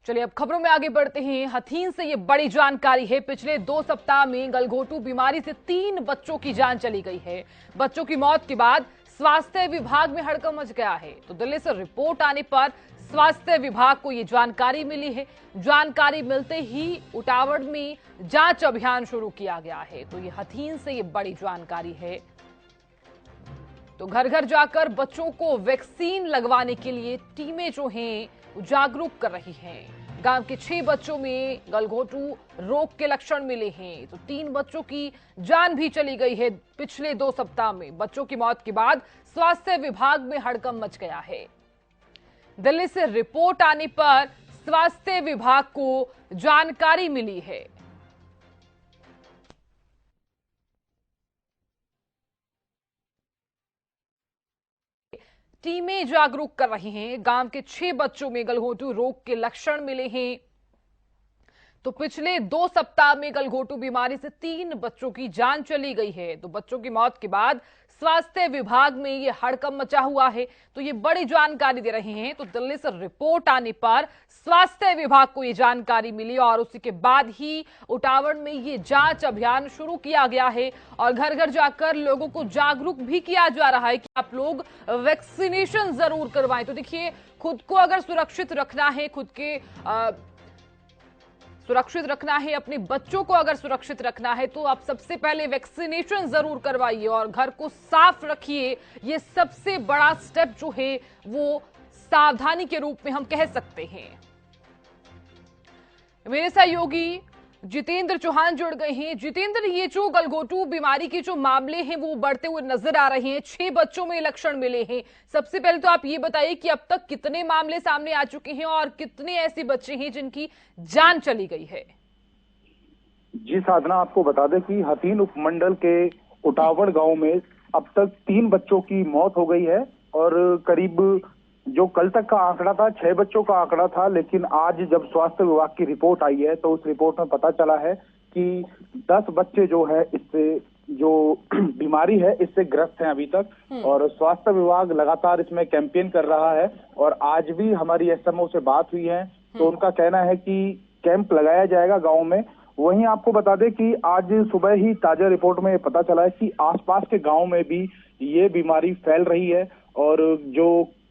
चलिए अब खबरों में आगे बढ़ते हैं। हथीन से ये बड़ी जानकारी है। पिछले 2 सप्ताह में गलघोटू बीमारी से 3 बच्चों की जान चली गई है। बच्चों की मौत के बाद स्वास्थ्य विभाग में हड़कंप मच गया है। तो दिल्ली से रिपोर्ट आने पर स्वास्थ्य विभाग को ये जानकारी मिली है। जानकारी मिलते ही उटावड़ में जांच अभियान शुरू किया गया है। तो ये हथीन से ये बड़ी जानकारी है। तो घर घर जाकर बच्चों को वैक्सीन लगवाने के लिए टीमें जो हैं जागरूक कर रही हैं। गांव के 6 बच्चों में गलघोटू रोग के लक्षण मिले हैं। तो 3 बच्चों की जान भी चली गई है। पिछले 2 सप्ताह में बच्चों की मौत के बाद स्वास्थ्य विभाग में हड़कंप मच गया है। दिल्ली से रिपोर्ट आने पर स्वास्थ्य विभाग को जानकारी मिली है। टीमें जागरूक कर रही हैं। गांव के 6 बच्चों में गलघोटू रोग के लक्षण मिले हैं। तो पिछले 2 सप्ताह में गलघोटू बीमारी से 3 बच्चों की जान चली गई है। तो बच्चों की मौत के बाद स्वास्थ्य विभाग में ये हड़कंप मचा हुआ है। तो ये बड़ी जानकारी दे रहे हैं। तो दिल्ली से रिपोर्ट आने पर स्वास्थ्य विभाग को ये जानकारी मिली और उसी के बाद ही उटावड़ में ये जांच अभियान शुरू किया गया है और घर घर जाकर लोगों को जागरूक भी किया जा रहा है कि आप लोग वैक्सीनेशन जरूर करवाएं। तो देखिए, खुद को अगर सुरक्षित रखना है, खुद के सुरक्षित रखना है, अपने बच्चों को अगर सुरक्षित रखना है, तो आप सबसे पहले वैक्सीनेशन जरूर करवाइए और घर को साफ रखिए। ये सबसे बड़ा स्टेप जो है वो सावधानी के रूप में हम कह सकते हैं। मेरे सहयोगी जितेंद्र चौहान जुड़ गए हैं। जितेंद्र, ये जो गलघोटू बीमारी के जो मामले हैं वो बढ़ते हुए नजर आ रहे हैं। 6 बच्चों में लक्षण मिले हैं। सबसे पहले तो आप ये बताइए कि अब तक कितने मामले सामने आ चुके हैं और कितने ऐसे बच्चे हैं जिनकी जान चली गई है। जी साधना, आपको बता दें कि हथीन उपमंडल के उटावड़ गांव में अब तक 3 बच्चों की मौत हो गई है और करीब जो कल तक का आंकड़ा था 6 बच्चों का आंकड़ा था, लेकिन आज जब स्वास्थ्य विभाग की रिपोर्ट आई है तो उस रिपोर्ट में पता चला है कि 10 बच्चे जो है इससे जो बीमारी है इससे ग्रस्त हैं अभी तक। और स्वास्थ्य विभाग लगातार इसमें कैंपेन कर रहा है और आज भी हमारी एसएमओ से बात हुई है तो उनका कहना है कि कैंप लगाया जाएगा गाँव में। वहीं आपको बता दें कि आज सुबह ही ताजा रिपोर्ट में पता चला है कि आसपास के गांव में भी ये बीमारी फैल रही है और जो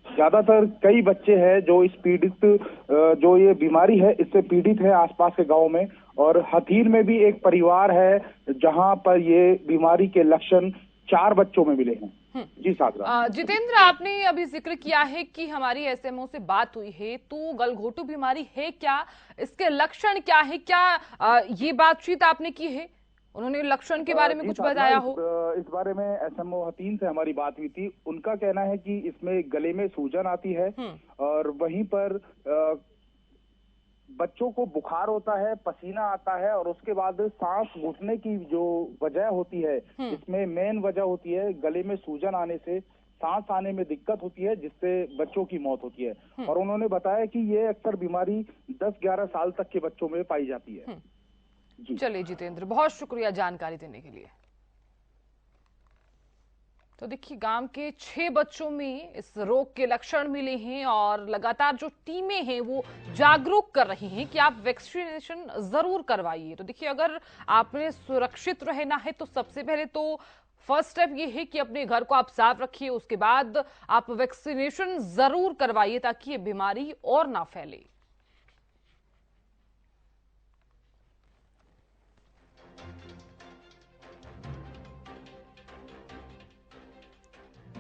ज्यादातर कई बच्चे हैं जो इस जो ये बीमारी है इससे पीड़ित है आसपास के गांव में। और हथीन में भी एक परिवार है जहां पर ये बीमारी के लक्षण 4 बच्चों में मिले हैं। जी सागरा। जितेंद्र, आपने अभी जिक्र किया है कि हमारी एसएमओ से बात हुई है, तो गलघोटू बीमारी है क्या, इसके लक्षण क्या है, क्या ये बातचीत आपने की है? उन्होंने लक्षण के बारे में कुछ बताया हो? इस बारे में एसएमओ हथीन से हमारी बात हुई थी। उनका कहना है कि इसमें गले में सूजन आती है और वहीं पर बच्चों को बुखार होता है, पसीना आता है और उसके बाद सांस घुटने की जो वजह होती है इसमें मेन वजह होती है गले में सूजन आने से सांस आने में दिक्कत होती है जिससे बच्चों की मौत होती है। और उन्होंने बताया कि ये अक्सर बीमारी 10-11 साल तक के बच्चों में पाई जाती है। चलिए जितेंद्र, बहुत शुक्रिया जानकारी देने के लिए। तो देखिए, गांव के 6 बच्चों में इस रोग के लक्षण मिले हैं और लगातार जो टीमें हैं वो जागरूक कर रही हैं कि आप वैक्सीनेशन जरूर करवाइए। तो देखिए, अगर आपने सुरक्षित रहना है तो सबसे पहले तो फर्स्ट स्टेप ये है कि अपने घर को आप साफ रखिए, उसके बाद आप वैक्सीनेशन जरूर करवाइए ताकि ये बीमारी और ना फैले।